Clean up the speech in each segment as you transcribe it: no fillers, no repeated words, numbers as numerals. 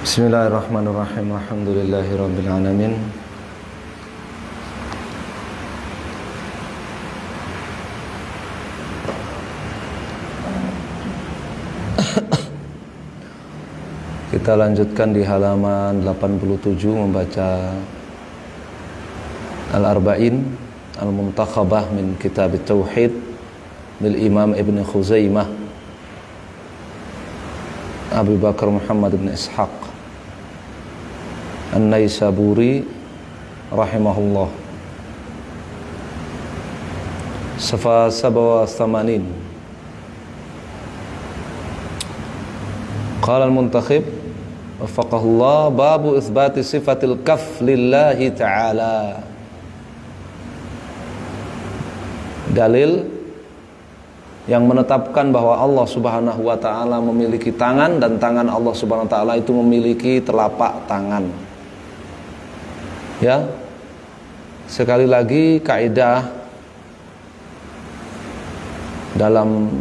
Bismillahirrahmanirrahim. Alhamdulillahirabbil alamin. Kita lanjutkan di halaman 87 membaca Al-Arba'in Al-Muntakhabah min Kitab Tauhid lil Imam Ibn Khuzaimah Abu Bakar Muhammad bin Ishaq An-Naisaburi rahimahullah. Safa 87. Qala al-muntakhib wafaqahullah, babu itsbati sifatil kaf lillahi ta'ala. Dalil yang menetapkan bahwa Allah Subhanahu wa taala memiliki tangan dan tangan Allah Subhanahu wa taala itu memiliki telapak tangan. Ya. Sekali lagi kaidah dalam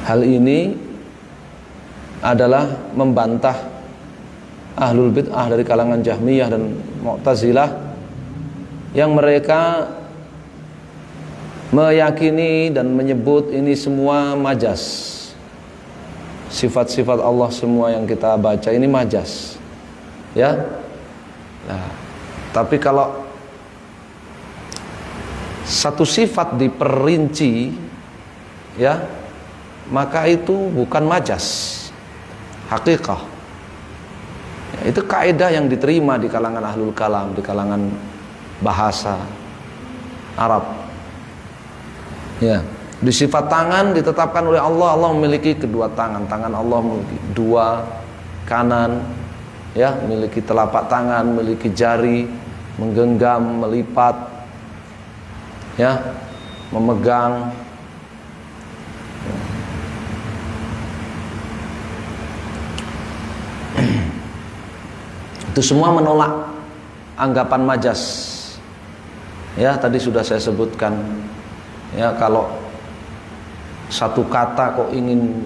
hal ini adalah membantah ahlul bid'ah dari kalangan Jahmiyah dan Mu'tazilah yang mereka meyakini dan menyebut ini semua majas. Sifat-sifat Allah semua yang kita baca ini majas. Ya. Nah, tapi kalau satu sifat diperinci, ya, maka itu bukan majas, hakikah. Ya, itu kaidah yang diterima di kalangan ahlul kalam, di kalangan bahasa Arab. Ya, di sifat tangan ditetapkan oleh Allah. Allah memiliki kedua tangan. Tangan Allah memiliki dua, kanan, ya, memiliki telapak tangan, memiliki jari, menggenggam, melipat, ya, memegang. Itu semua menolak anggapan majas. Ya, tadi sudah saya sebutkan. Ya, kalau satu kata kok ingin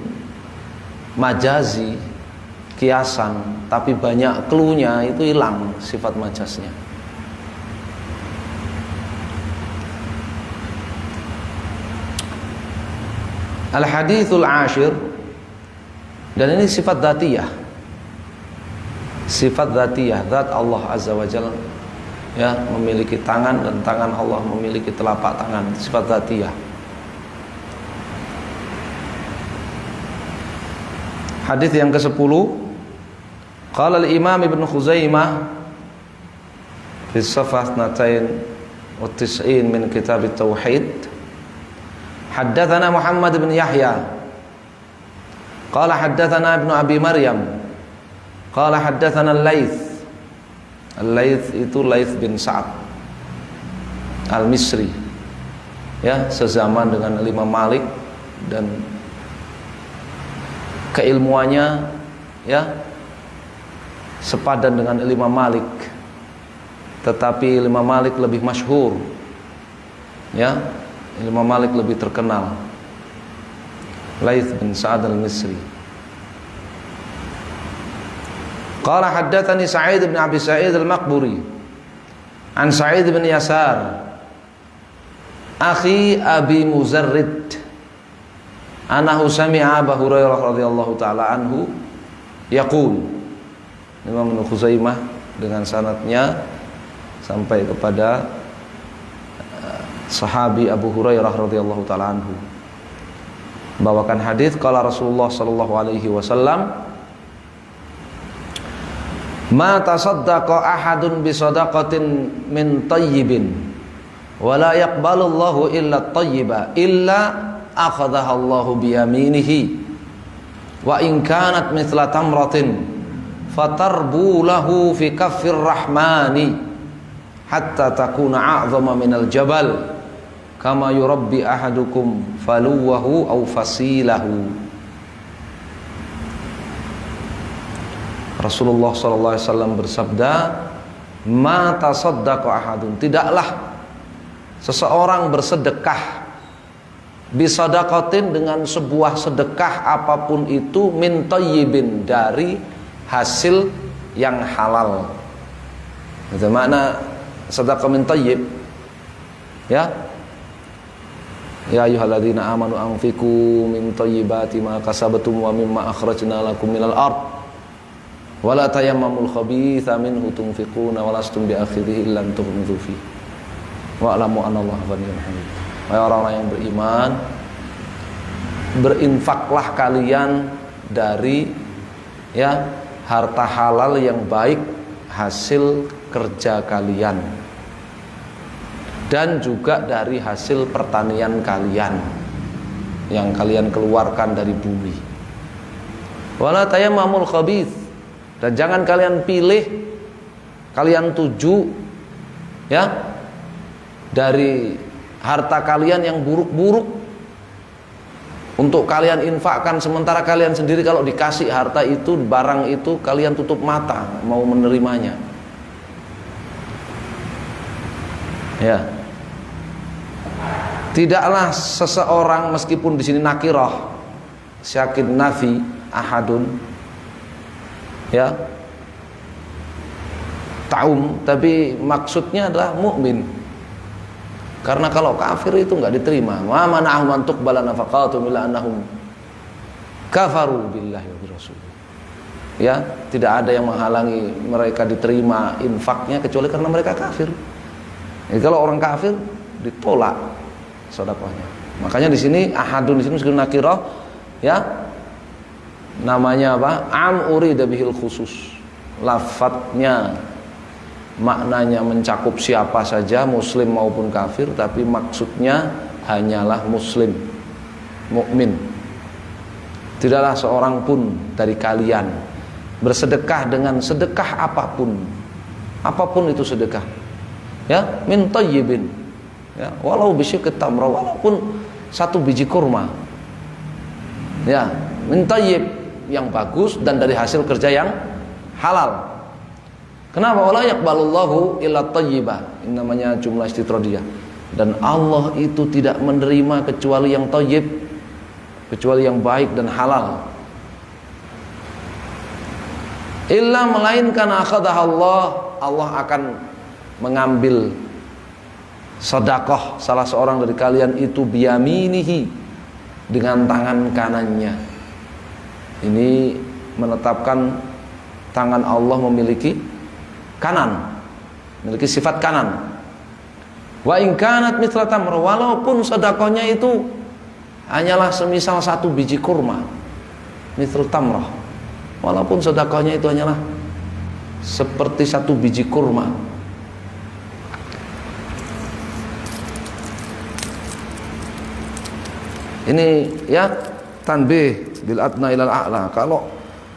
majazi, kiasan, tapi banyak cluenya, itu hilang sifat majasnya. Al-hadithul ashir, dan ini sifat dzatiyah. Sifat dzatiyah, zat Allah Azza wa Jalla, ya, memiliki tangan dan tangan Allah memiliki telapak tangan, sifat dzatiyah. Hadis yang ke-10, qala al-Imam Ibn Khuzaimah fi safhah 92 min kitab at-tauhid, haddatsana Muhammad bin Yahya qala haddatsana Ibnu Abi Maryam qala haddatsana al-Laits. Al-Laits itu Laits bin Sa'ad Al-Misri, ya, sezaman dengan Imam Malik dan keilmuannya, ya, sepadan dengan Imam Malik, tetapi Imam Malik lebih masyhur, ya, Imam Malik lebih terkenal. Laits bin Sa'ad Al-Misri. Qala haddatsani Sa'id bin Abi Sa'id Al-Maqburi an Sa'id bin Yasar akhi Abi Muzarrid anahu sami'a Abu Hurairah radhiyallahu taala anhu yaqul. Imam Ibnu Khuzaimah dengan sanadnya sampai kepada sahabi Abu Hurairah radhiyallahu taala anhu bawakan hadis qala Rasulullah sallallahu alaihi wasallam, ma tasaddaqa ahadun bi sadaqatin min tayyibin wa la yaqbalullahu illa at-tayyiba illa akhadhaha Allahu bi yaminihi wa in kanat mithla tamratin fatarbu lahu fi kaffir rahmani hatta takuna a'zama minal jabal kama yurabbi ahadukum faluwahu aw fasilahu. Rasulullah SAW bersabda, ma tasaddaqa ahadun, tidaklah seseorang bersedekah Bisadaqatin, dengan sebuah sedekah apapun itu, min thayyibin, dari hasil yang halal. Itu makna sedekah min thayyib. Ya. Ya ayyuhalladzina amanu anfiqu min thayyibati ma kasabtum wa mimma akhrajna lakum minal ard wa la tayammamul khabitha minhu tunfiquna wa lastum biakhirihi illa tughmidu fi wa alamu anallaha ghaniyyun hamid. Wahai orang-orang yang beriman, berinfaklah kalian dari harta halal yang baik, hasil kerja kalian, dan juga dari hasil pertanian kalian yang kalian keluarkan dari bumi. Wala tayammamul khabith, dan jangan kalian pilih, kalian tuju dari harta kalian yang buruk-buruk untuk kalian infakkan, sementara kalian sendiri kalau dikasih harta itu, barang itu, kalian tutup mata mau menerimanya. Ya. Tidaklah seseorang, meskipun di sini nakirah, syakin nafi, ahadun, taum, tapi maksudnya adalah mukmin. Karena kalau kafir itu nggak diterima. Wa mana'ahum an tuqbala nafaqatuhum illa annahum kafaru billahi wa birrasulih. Ya, tidak ada yang menghalangi mereka diterima infaknya kecuali karena mereka kafir. Jadi kalau orang kafir ditolak sedekahnya. Makanya di sini ahadun, di sini meskipun nakirah, namanya apa? Am urida bihil khusus. Lafadznya, maknanya mencakup siapa saja, muslim maupun kafir, tapi maksudnya hanyalah muslim, mukmin. Tidaklah seorang pun dari kalian bersedekah dengan sedekah apapun, apapun itu sedekah, min thayyibin, walau bisyikit tamra, walaupun satu biji kurma, min thayyib, yang bagus dan dari hasil kerja yang halal. Kenapa? Wala yaqbalullahu illa thayyiba. Ini namanya jumlah istitradiyah. Dan Allah itu tidak menerima kecuali yang thayyib, kecuali yang baik dan halal. Illa, melainkan akhadaha Allah, Allah akan mengambil sedekah salah seorang dari kalian itu biyaminihi, dengan tangan kanannya. Ini menetapkan tangan Allah memiliki kanan, memiliki sifat kanan. Wa in kanat mithla tamr, walaupun sedekahnya itu hanyalah semisal satu biji kurma, mithlu tamrah, walaupun sedekahnya itu hanyalah seperti satu biji kurma. Ini tanbih bil adna ilal a'la. Kalau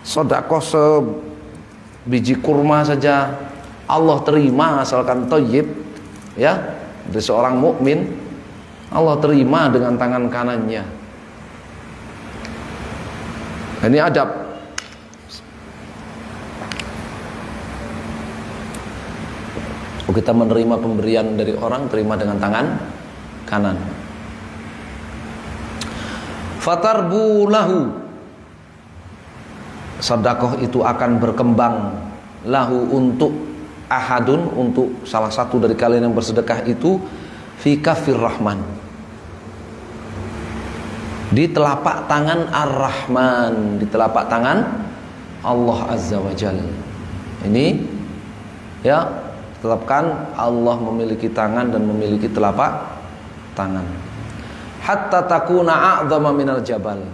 sedekah sebiji kurma saja Allah terima asalkan thayyib, dari seorang mukmin, Allah terima dengan tangan kanannya. Ini adab. Kita menerima pemberian dari orang, terima dengan tangan kanan. Fatarbu lahu, sedekah itu akan berkembang, lahu untuk ahadun, untuk salah satu dari kalian yang bersedekah itu, fi kafir rahman, di telapak tangan ar-Rahman, di telapak tangan Allah Azza wa Jalla. Ini tetapkan Allah memiliki tangan dan memiliki telapak tangan. Hatta takuna a'zama minal jabal,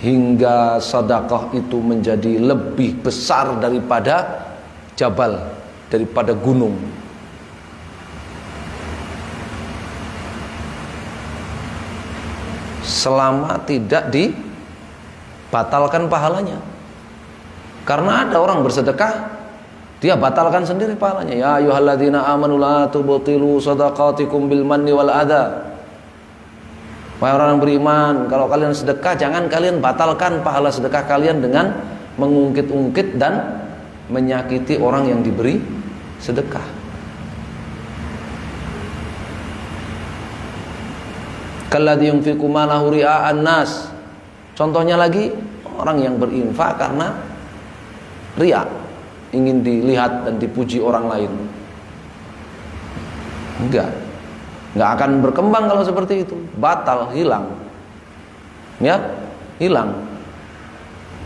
hingga sedekah itu menjadi lebih besar daripada jabal, daripada gunung. Selama tidak dibatalkan pahalanya. Karena ada orang bersedekah, dia batalkan sendiri pahalanya. Ya ayyuhalladzina amanu la tubtilu shadaqatikum bil manni wal adha. Wahai orang beriman, kalau kalian sedekah, jangan kalian batalkan pahala sedekah kalian dengan mengungkit-ungkit dan menyakiti orang yang diberi sedekah. Kalladzi yunfiqu malahu ria'an nas. Contohnya lagi orang yang berinfak karena riya, ingin dilihat dan dipuji orang lain. Enggak akan berkembang kalau seperti itu. Batal, hilang. Ya, hilang.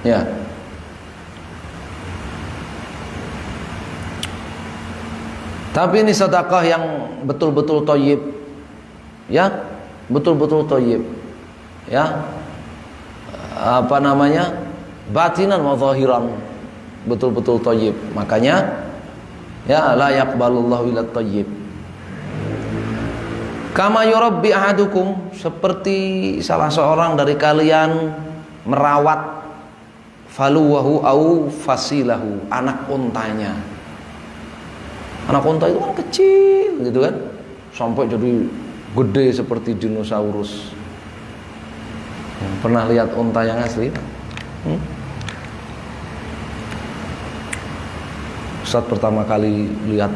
Ya. Tapi ini sedekah yang betul-betul thayyib. Ya, betul-betul thayyib. Ya. Apa namanya? Batinan wa zahiran. Betul-betul thayyib. Makanya ya la yaqbalullahu illa thayyib. Kama yurabbi ahadukum, seperti salah seorang dari kalian merawat faluwahu au fasilahu, anak untanya. Anak unta itu kan kecil gitu kan, sampai jadi gede seperti dinosaurus. Pernah lihat unta yang asli? Ustaz pertama kali lihat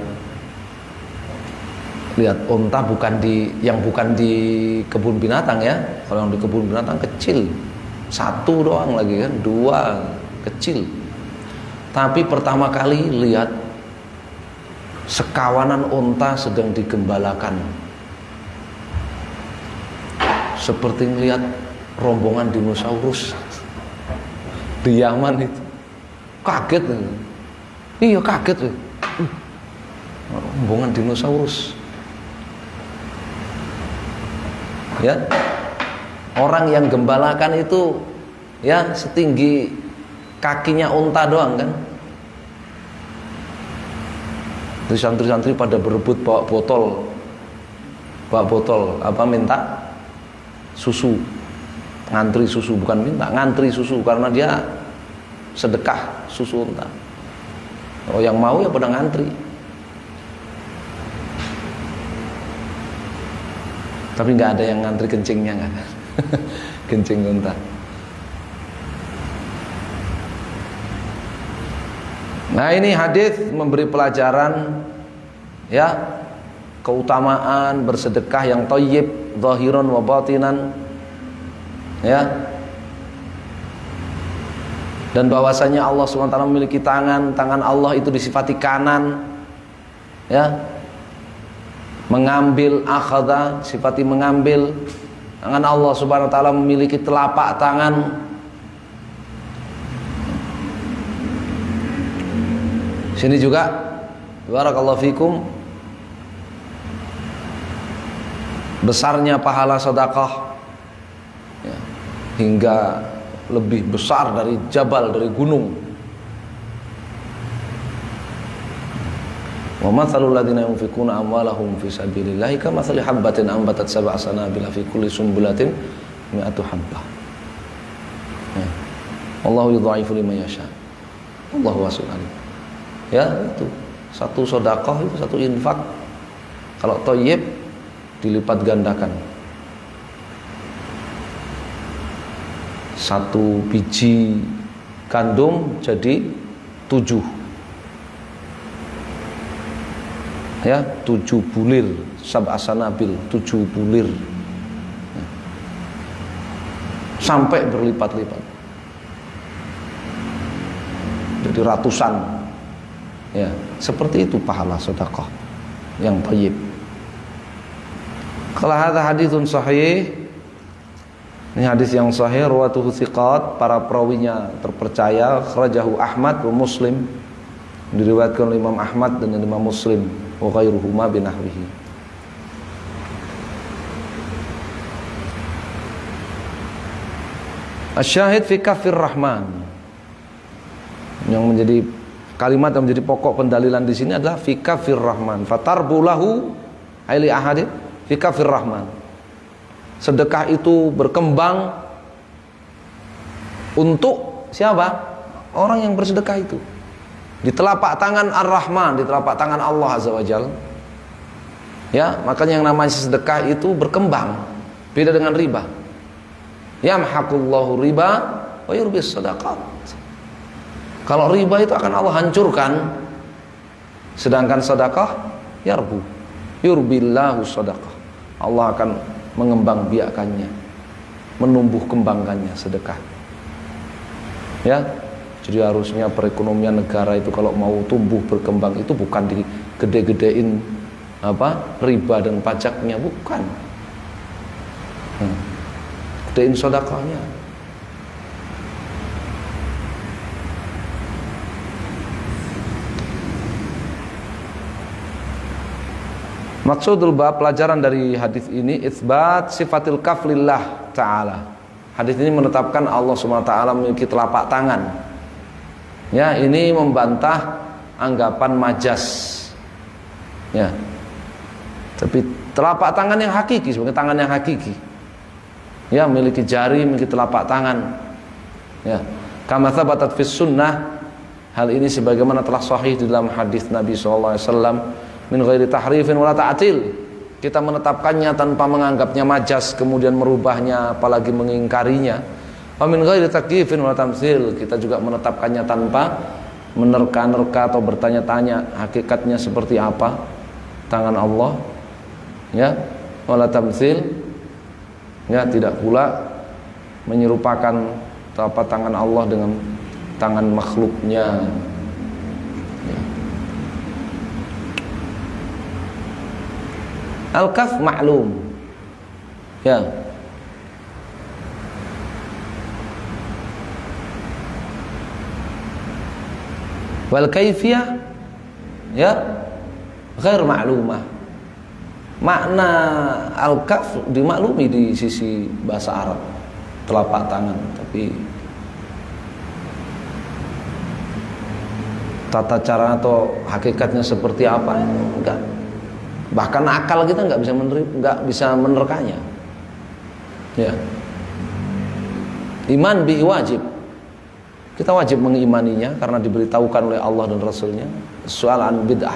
unta bukan di kebun binatang ya. Kalau yang di kebun binatang kecil, satu doang lagi kan, dua kecil. Tapi pertama kali lihat sekawanan unta sedang digembalakan, seperti melihat rombongan dinosaurus di Yaman itu. Kaget, iya kaget, rombongan dinosaurus. Ya, orang yang gembalakan itu ya setinggi kakinya unta doang kan. Terus santri-santri pada berebut bawa botol apa, minta susu, ngantri susu, bukan minta, ngantri susu karena dia sedekah susu unta. Oh, yang mau ya pada ngantri. Tapi nggak ada yang ngantri kencingnya, nggak ada. Kencing unta. Nah, ini hadis memberi pelajaran ya, keutamaan bersedekah yang thayyib zahiran wa batinan ya. Dan bahwasanya Allah SWT memiliki tangan Allah itu disifati kanan ya. Mengambil, akhadha, sifati mengambil. Tangan Allah Subhanahu wa taala memiliki telapak tangan. Sini juga barakallahu fikum, besarnya pahala sedekah ya, hingga lebih besar dari jabal, dari gunung. Wa mathalul ladzina yunfiquna amwalahum fi sabilillahi kamathali habbatin ambatat sab'a sanabila fi kulli sumbulatin mi'atu habbah. Ya. Allahu yudha'ifu liman yasha. Allahu wasi'un alim. Ya, itu satu sedekah, itu satu infak kalau thayyib dilipat gandakan. Satu biji gandum jadi 7 ya, 7 bulir, sab'a sanabil, 7 bulir ya. Sampai berlipat-lipat jadi ratusan ya. Seperti itu pahala sedekah yang thayyib. Kalau hadza haditsun sahih, ini hadis yang sahih, rawatuhu thiqat, para perawinya terpercaya, kharajahu Ahmad wa Muslim, diriwayatkan oleh Imam Ahmad dan Imam Muslim wa ghairuhuma binahwihi. Asyahid fi kafir rahman, yang menjadi kalimat yang menjadi pokok pendalilan di sini adalah fi kafir rahman, fatarbulahu aili ahadin fi kafir rahman. Sedekah itu berkembang untuk siapa? Orang yang bersedekah itu di telapak tangan Ar-Rahman, di telapak tangan Allah Azza wa Jalla. Ya, makanya yang namanya sedekah itu berkembang. Beda dengan riba. Yamhaqullahu riba wa yurbis sadaqat. Kalau riba itu akan Allah hancurkan. Sedangkan sedekah yarbu. Yurbillahu sadaqah. Allah akan mengembangbiakannya, menumbuh kembangkannya sedekah. Ya, jadi harusnya perekonomian negara itu kalau mau tumbuh berkembang itu bukan digede-gedein riba dan pajaknya, bukan. Gedein sedekahnya. Maksudul bab, pelajaran dari hadis ini, itsbat sifatil kaf lillah ta'ala. Hadis ini menetapkan Allah Subhanahu wa taala memiliki telapak tangan. Ya, ini membantah anggapan majas. Ya. Tapi telapak tangan yang hakiki, sebagai tangan yang hakiki. Ya, memiliki jari, memiliki telapak tangan. Ya. Kama tsabatat fis sunnah, hal ini sebagaimana telah sahih di dalam hadis Nabi sallallahu alaihi wasallam, min ghairi tahrifin wala ta'til. Kita menetapkannya tanpa menganggapnya majas kemudian merubahnya apalagi mengingkarinya. Wa min ghairi takyifin wala tamtsil. Kita juga menetapkannya tanpa menerka-nerka atau bertanya-tanya hakikatnya seperti apa tangan Allah. Ya, wala tamtsil. Ya, tidak pula menyerupakan telapak tangan Allah dengan tangan makhluknya. Al-kaf ma'lum. Ya. Wal kaifiyah ya ghair ma'lumah. Makna al-kaf dimaklumi di sisi bahasa Arab, telapak tangan, tapi tata cara atau hakikatnya seperti apa enggak. Bahkan akal kita nggak bisa menerkanya. Ya. Iman bihi wajib. Kita wajib mengimaninya karena diberitahukan oleh Allah dan Rasulnya. Soalan bid'ah,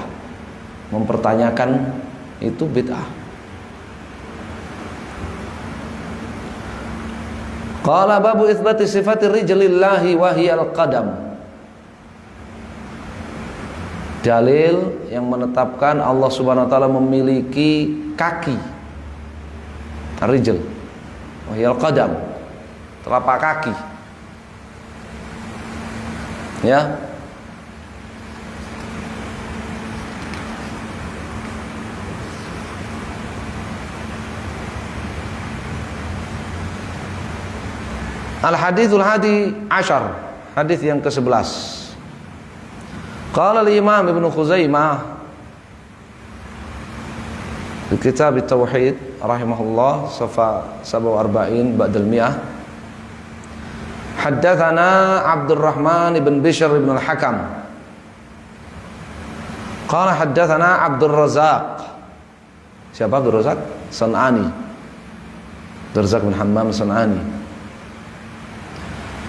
mempertanyakan itu bid'ah. Qala babu itsbati sifati rijlillahi wa hiyal qadam. Dalil yang menetapkan Allah Subhanahu wa taala memiliki kaki. Rijl. Wahiyal qadam. Telapak kaki. Ya. Al-hadithul hadi ashar. Hadis yang ke-11. Qala al-Imam Ibnu Khuzaimah di kitab At-Tauhid rahimahullah safa 47 ba'dal mi'ah, haddatsana Abdurrahman ibn Bishr ibn al-Hakam qala haddatsana Abdur Razzaq. Siapa Abdur Razzaq? San'ani. Abdur Razzaq bin Hammam San'ani.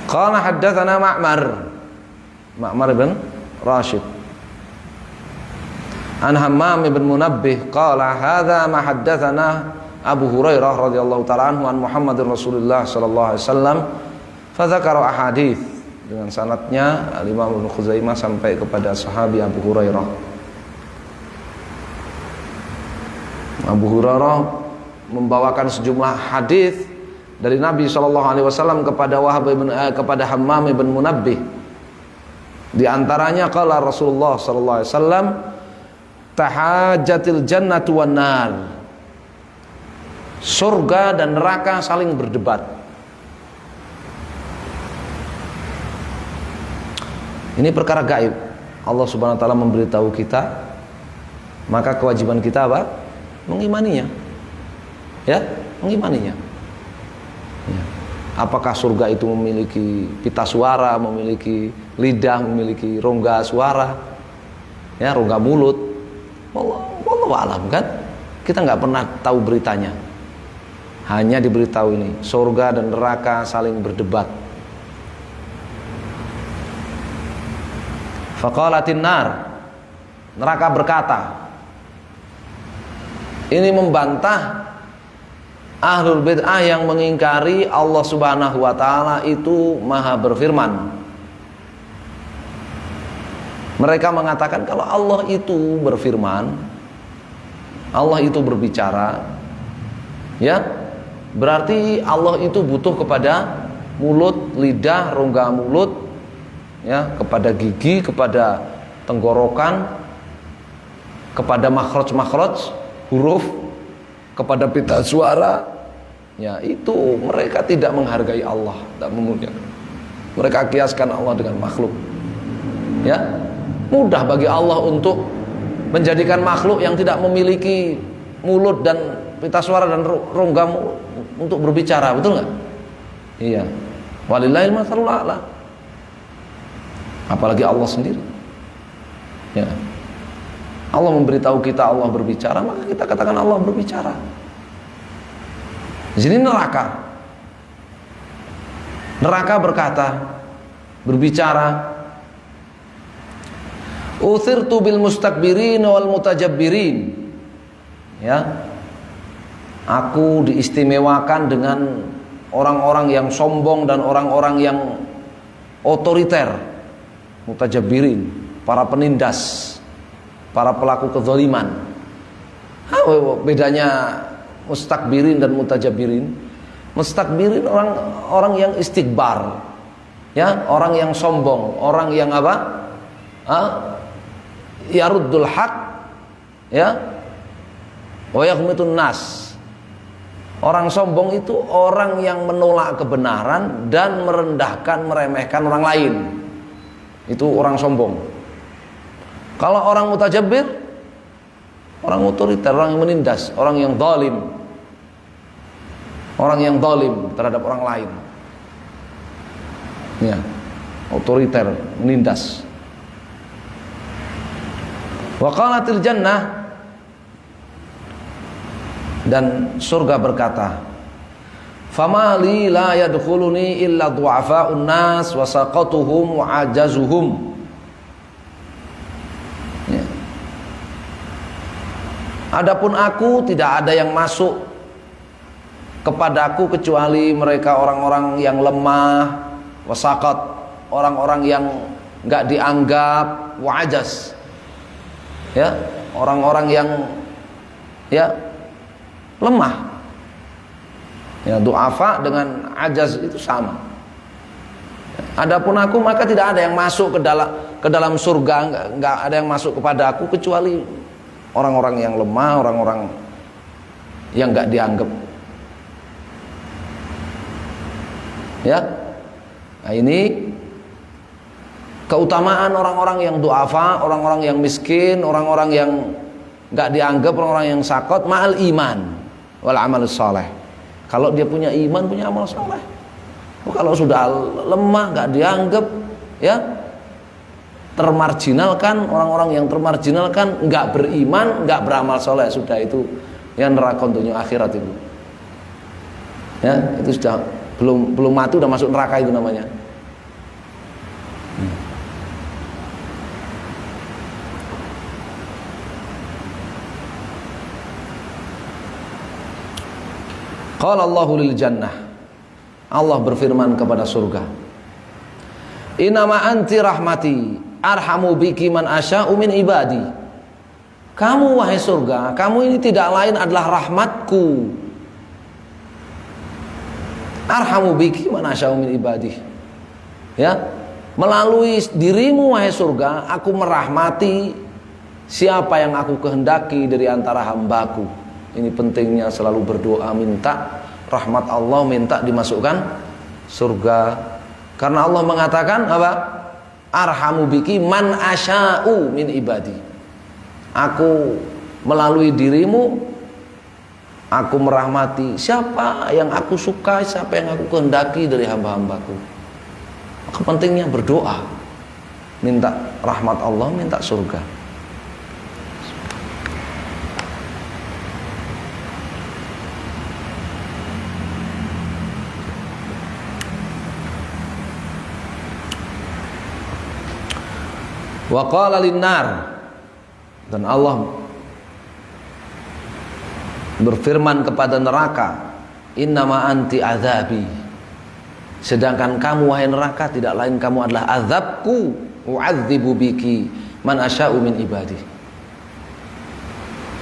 Qala haddatsana Ma'mar ibn Rashid an Hammam ibn Munabbih qala hadza ma haddatsana Abu Hurairah radhiyallahu ta'ala anhu an Muhammadir Rasulullah sallallahu alaihi wasallam fa dzakara ahadits, dengan sanadnya Imam Ibnu Khuzaimah sampai kepada sahabi Abu Hurairah. Abu Hurairah membawakan sejumlah hadis dari Nabi sallallahu alaihi wasallam kepada Hammam ibn Munabbih. Di antaranya qala Rasulullah sallallahu alaihi wasallam tahajjatil jannatu wan nar. Surga dan neraka saling berdebat. Ini perkara gaib. Allah Subhanahu wa taala memberitahu kita, maka kewajiban kita apa? Mengimaninya. Ya, mengimaninya. Ya. Apakah surga itu memiliki pita suara, memiliki lidah, memiliki rongga suara, ya, rongga mulut? Wallahu a'lam, kan? Kita nggak pernah tahu beritanya. Hanya diberitahu ini, surga dan neraka saling berdebat. Faqalatin nar, neraka berkata. Ini membantah ahlul bid'ah yang mengingkari Allah Subhanahu wa taala itu maha berfirman. Mereka mengatakan kalau Allah itu berfirman, Allah itu berbicara, Ya, berarti Allah itu butuh kepada mulut, lidah, rongga mulut, ya, kepada gigi, kepada tenggorokan, kepada makhraj-makhraj huruf, kepada pita suara. Ya, itu mereka tidak menghargai Allah, tidak memuliakan. Mereka kiaskan Allah dengan makhluk. Ya, mudah bagi Allah untuk menjadikan makhluk yang tidak memiliki mulut dan pita suara dan rongga untuk berbicara, betul nggak? Iya. Walillahil matsalul a'la. Apalagi Allah sendiri. Ya. Allah memberitahu kita Allah berbicara, maka kita katakan Allah berbicara. Di sini neraka. Neraka berkata, berbicara, uthirtu bil mustakbirin wal mutajabbirin. Ya. Aku diistimewakan dengan orang-orang yang sombong dan orang-orang yang otoriter, mutajabbirin, para penindas, para pelaku kezaliman. Apa bedanya mustakbirin dan mutajabbirin? Mustakbirin orang yang istikbar, ya, orang yang sombong, orang yang apa? Yaruddul haq, ya, wa yaghmitun nas. Orang sombong itu orang yang menolak kebenaran dan merendahkan, meremehkan orang lain. Itu orang sombong. Kalau orang mutajabbir, orang otoriter, orang yang menindas, orang yang zalim. Orang yang zalim terhadap orang lain. Ya, otoriter, menindas. Wa qalatil jannah, dan surga berkata, famali la yadkhuluni illa du'afa'un nas wa saqatuhum wa ajazuhum. Ya. Adapun aku, tidak ada yang masuk kepadaku kecuali mereka orang-orang yang lemah, wasaqat, orang-orang yang enggak dianggap, wa ajaz. Ya, orang-orang yang ya lemah. Ya, du'afa dengan ajaz itu sama. Adapun aku, maka tidak ada yang masuk ke dalam surga, enggak ada yang masuk kepada aku kecuali orang-orang yang lemah, orang-orang yang enggak dianggap. Ya. Nah, ini keutamaan orang-orang yang du'afa, orang-orang yang miskin, orang-orang yang enggak dianggap, orang-orang yang sakot, ma'al iman wal amal saleh. Kalau dia punya iman, punya amal saleh. Kalau sudah lemah, enggak dianggap, ya, termarginalkan, orang-orang yang termarginalkan, enggak beriman, enggak beramal saleh, sudah itu yang neraka untuknya akhirat itu. Ya, itu sudah belum mati udah masuk neraka itu namanya. Qala Allahu lil jannah, Allah berfirman kepada surga, inama anti rahmati arhamu biki man asya'u min ibadi. Kamu wahai surga, kamu ini tidak lain adalah rahmatku. Arhamu biki man asya'u min ibadi. Ya, melalui dirimu wahai surga, aku merahmati siapa yang aku kehendaki dari antara hambaku. Ini pentingnya selalu berdoa, minta rahmat Allah, minta dimasukkan surga. Karena Allah mengatakan apa? Arhamu biki man asya'u min ibadi. Aku melalui dirimu, aku merahmati siapa yang aku suka, siapa yang aku kehendaki dari hamba-hambaku. Maka pentingnya berdoa, minta rahmat Allah, minta surga. Wa qala linnar, dan Allah berfirman kepada neraka, innama anti azabi, sedangkan kamu wahai neraka tidak lain kamu adalah azabku, u'adzibu biki man asya'u min ibadi.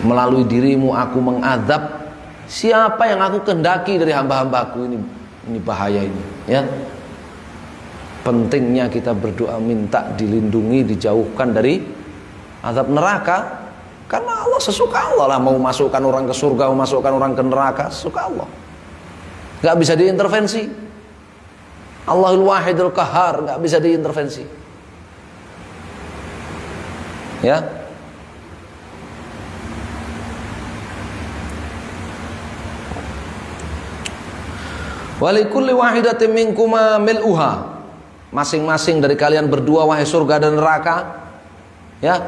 Melalui dirimu aku mengazab Siapa yang aku kehendaki dari hamba-hambaku, ini bahaya ini, ya. Pentingnya kita berdoa minta dilindungi, dijauhkan dari azab neraka, karena Allah sesuka Allah lah, mau masukkan orang ke surga, mau masukkan orang ke neraka, sesuka Allah. Gak bisa diintervensi. Allahul Wahidul Qahar, gak bisa diintervensi. Ya. Walikulli wahidatin minkuma mil'uha. Masing-masing dari kalian berdua, wahai surga dan neraka, ya,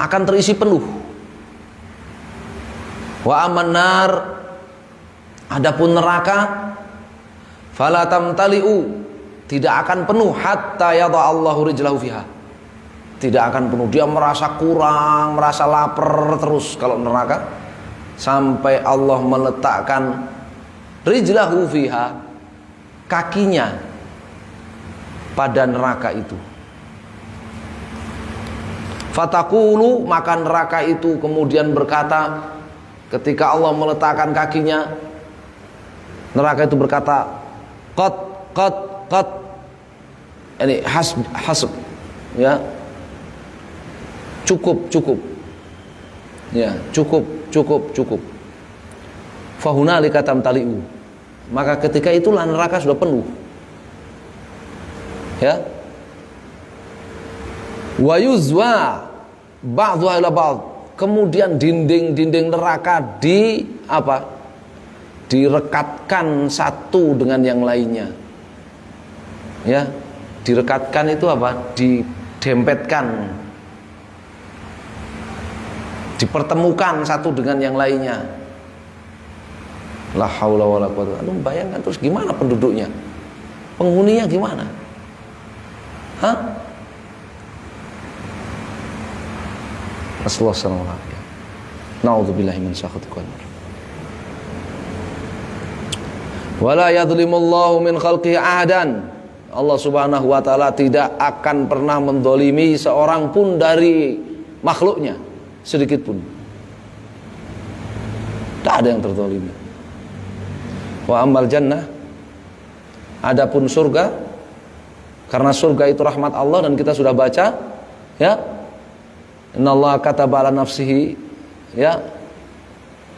akan terisi penuh. Wa aman nar, adapun neraka, fala tamtali'u, tidak akan penuh hatta yadha Allahu rijlahu fiha. Tidak akan penuh, dia merasa kurang, merasa lapar terus kalau neraka, sampai Allah meletakkan rijlahu fiha, kakinya pada neraka itu. Fatakulu, maka neraka itu kemudian berkata, ketika Allah meletakkan kakinya, neraka itu berkata, qat, ini hasb, ya, cukup, ya, cukup. Fahunalika tamtali'u, maka ketika itulah neraka sudah penuh, ya. Wa yuzwa ba'dhuha ila ba'd, kemudian dinding neraka direkatkan satu dengan yang lainnya, ya. Direkatkan itu apa? Didempetkan, dipertemukan satu dengan yang lainnya. La haula wala quwwata. Anda bayangkan terus gimana penduduknya? Penghuninya gimana? Hah? Assalamualaikum warahmatullahi wabarakatuh. Na'udzubillahi min sakhatikum. Wala yadhlimullahu min khalqihi ahadan. Allah Subhanahu wa taala tidak akan pernah mendolimi seorang pun dari makhluknya sedikit pun. Tak ada yang terdolimi. Wa ammal jannah, adapun surga, karena surga itu rahmat Allah dan kita sudah baca, ya, innallaha kataba ala nafsihi, ya,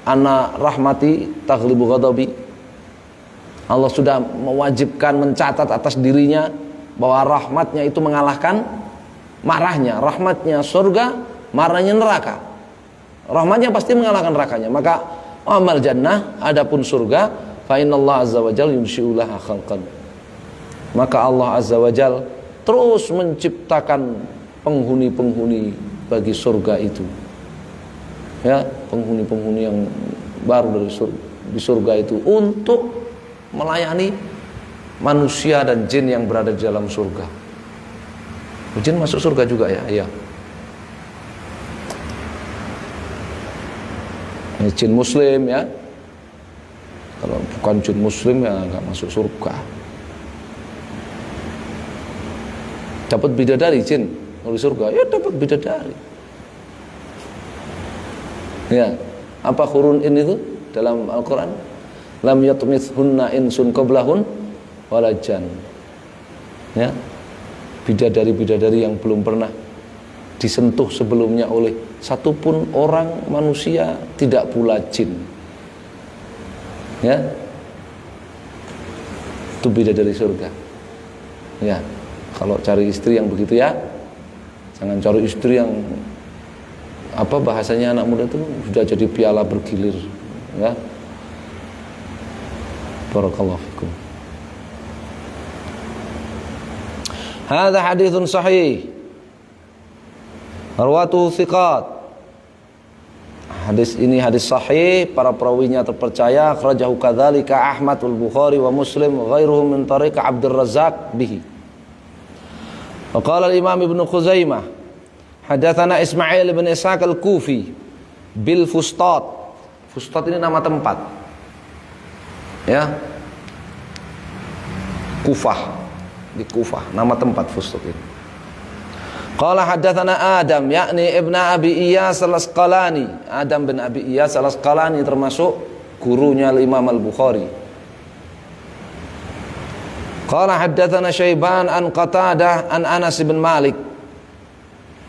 anna rahmati taghlibu ghadabi. Allah sudah mewajibkan, mencatat atas dirinya bahwa rahmatnya itu mengalahkan marahnya. Rahmatnya surga, marahnya neraka. Rahmatnya pasti mengalahkan nerakanya. Maka amal jannah, adapun surga, fa innallaha azza wajalla yunshi'u laha khalqan, maka Allah azza wajalla terus menciptakan penghuni-penghuni bagi surga itu, ya, penghuni-penghuni yang baru di surga itu untuk melayani manusia dan jin yang berada di dalam surga. Jin masuk surga juga, ya, iya. Ini jin muslim, ya. Kalau bukan jin muslim, ya nggak masuk surga. Dapat bidadari jin di surga, ya dapat bidadari. Ya, apa hurun in itu dalam Al-Quran? Lam yatmithunna insun qablahun wala jan. Ya, bidadari-bidadari yang belum pernah disentuh sebelumnya oleh satupun orang manusia, tidak pula jin. Ya, itu bidadari surga. Ya, kalau cari istri yang begitu, ya, jangan cari istri yang apa bahasanya anak muda itu sudah jadi piala bergilir, ya. Barakallahu fikum. Hadza haditsun sahih. Rawatuhu thiqat. Hadis ini hadis sahih, para perawinya terpercaya. Akhrajahu kadzalika Ahmad wal Bukhari wa Muslim wa ghairuhum min tariq Abdur Razzaq bihi. Wa qala al-Imam Ibnu Khuzaimah, hadatsana Ismail bin Ishaq al-Kufi bil Fustat. Fustat ini nama tempat, ya, Kufah, di Kufah, nama tempat Fustat ini. Qala haddatsana Adam, yakni Ibnu Abi Iyas al-Asqalani. Adam bin Abi Iyas al-Asqalani termasuk gurunya Imam Al-Bukhari. Qala haddatsana Syaiban an Qatadah an Anas bin Malik.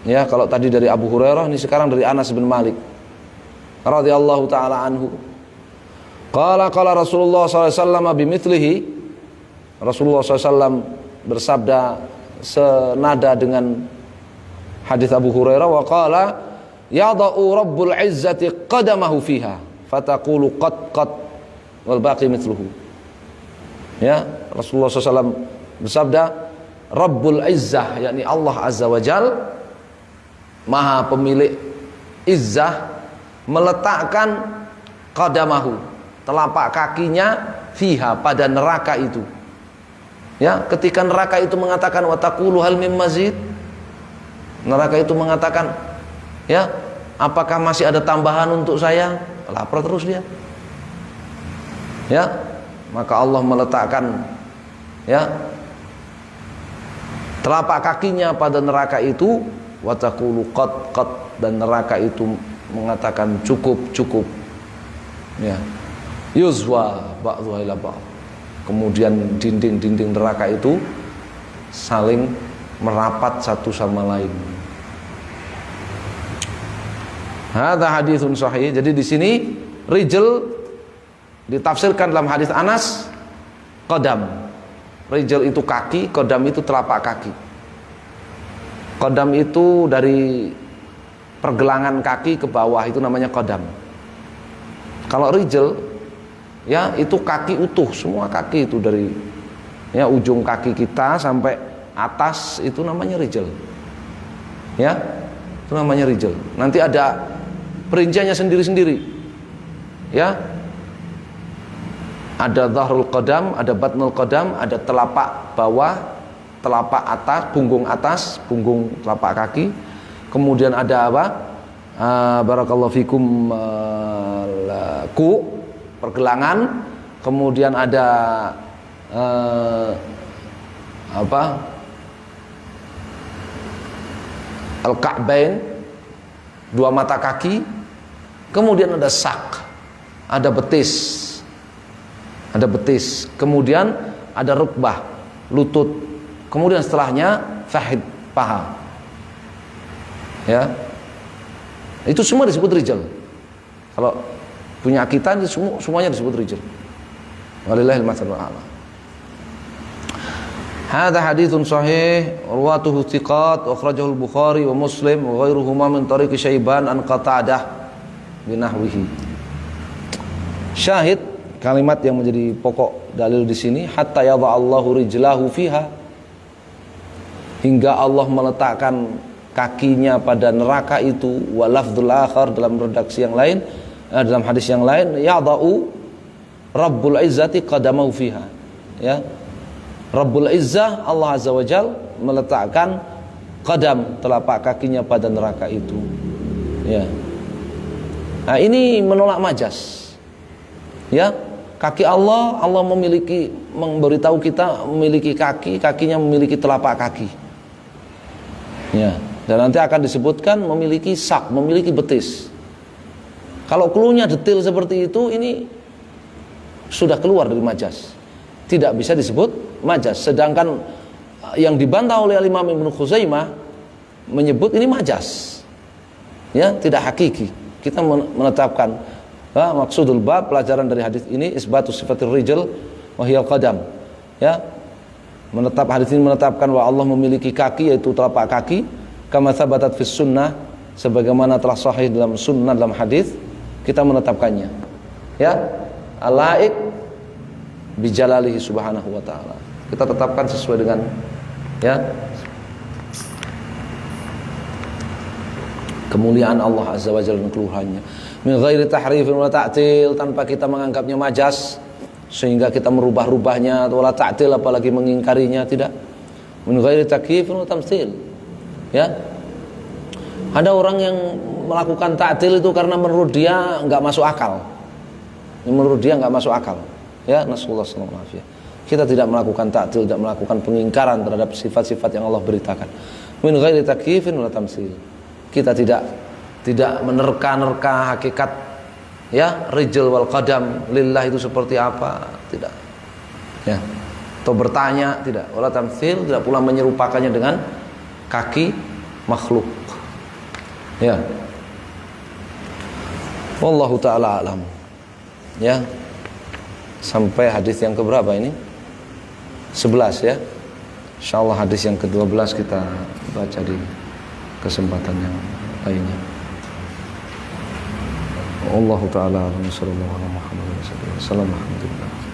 Ya, kalau tadi dari Abu Hurairah, ini sekarang dari Anas bin Malik radhiyallahu taala anhu. Qala Rasulullah sallallahu alaihi wasallam bimithlihi. Rasulullah SAW bersabda senada dengan hadis Abu Hurairah, wa qala yada'u rabbul izzati qadamahu fiha fataqulu qad wal baqi mithluhu. Ya, Rasulullah SAW bersabda, Rabbul Izzah, yakni Allah Azza wa Jal, Maha pemilik Izzah, meletakkan qadamahu, telapak kakinya, fiha, pada neraka itu. Ya, ketika neraka itu mengatakan wa taqulu hal mim mazid, neraka itu mengatakan, ya, apakah masih ada tambahan untuk saya? Lapar terus dia. Ya, maka Allah meletakkan, ya, telapak kakinya pada neraka itu, wa taqulu qad, dan neraka itu mengatakan cukup. Ya. Yuzwa ba'dhuha ila ba'd. Kemudian dinding-dinding neraka itu saling merapat satu sama lain. Hadza haditsun sahih. Jadi di sini rijl ditafsirkan dalam hadis Anas qadam. Rijl itu kaki, qadam itu telapak kaki. Qadam itu dari pergelangan kaki ke bawah, itu namanya qadam. Kalau rijl, ya, itu kaki utuh, semua kaki itu dari, ya, ujung kaki kita sampai atas, itu namanya rijl. Ya, itu namanya rijl. Nanti ada perinciannya sendiri-sendiri. Ya, ada dhahrul qadam, ada batnul qadam, ada telapak bawah, telapak atas, punggung telapak kaki. Kemudian ada apa? Barakallahu fikum, pergelangan. Kemudian ada al-ka'bain, dua mata kaki. Kemudian ada sak, ada betis. Kemudian ada rukbah, lutut. Kemudian setelahnya fahid, paha. Ya, itu semua disebut rijal. Kalau punya kita semuanya disebut rijal. Walillahil mathalul a'la. Hadza haditsun sahih, ruwatuhu thiqat, akhrajahu al-Bukhari wa Muslim wa ghairuhuma min tariqi Syaiban an Qatadah binahwihi. Syahid kalimat yang menjadi pokok dalil di sini, hatta yadha'allahu rijlahu fiha, hingga Allah meletakkan kakinya pada neraka itu. Wa lafdzul akhar, dalam redaksi yang lain, dalam hadis yang lain, yada'u Rabbul Izzati qadamahu fiha. Ya, Rabbul Izzah, Allah Azza wa Jal, meletakkan qadam, telapak kakinya pada neraka itu. Ya. Nah, ini menolak majas. Ya, kaki Allah memiliki, memberitahu kita memiliki kaki, kakinya memiliki telapak kaki. Ya, dan nanti akan disebutkan memiliki sak, memiliki betis. Kalau cluenya detail seperti itu, ini sudah keluar dari majas, tidak bisa disebut majas. Sedangkan yang dibantah oleh Imam Ibnu Khuzaimah menyebut ini majas, ya, tidak hakiki. Kita menetapkan maksudul bab, pelajaran dari hadis ini, isbatus sifatir rijal wa hiyal qadam. Ya, hadis ini menetapkan bahwa Allah memiliki kaki, yaitu telapak kaki, kama tsabatat fis sunnah, sebagaimana telah sahih dalam sunnah, dalam hadis, kita menetapkannya. Ya, alaik bijalalihi subhanahu wa ta'ala, kita tetapkan sesuai dengan, ya, kemuliaan Allah Azza wa Jalla dan keluhurannya. Min ghairi tahrifin wa ta'til, tanpa kita menganggapnya majas sehingga kita merubah-rubahnya, atau la ta'til, apalagi mengingkarinya, tidak. Min ghairi takyifin wa tamtsil. Ya, ada orang yang melakukan ta'til itu karena menurut dia enggak masuk akal. Menurut dia enggak masuk akal. Ya, nasallallahu alaihi wasallam. Kita tidak melakukan ta'til, tidak melakukan pengingkaran terhadap sifat-sifat yang Allah beritakan. Min ghairi takyifin wa tamtsil. Kita tidak menerka-nerka hakikat Ya, rijal wal qadam lillah itu seperti apa? Tidak. Ya. Atau bertanya, tidak. Wala tamtsil, tidak pula menyerupakannya dengan kaki makhluk. Ya. Wallahu taala alam. Ya. Sampai hadis yang keberapa ini? 11 ya. Insyaallah hadis yang ke-12 kita baca di kesempatan yang lainnya. Wallahu taala alam. Sallallahu alaihi wa sallam. Alhamdulillah.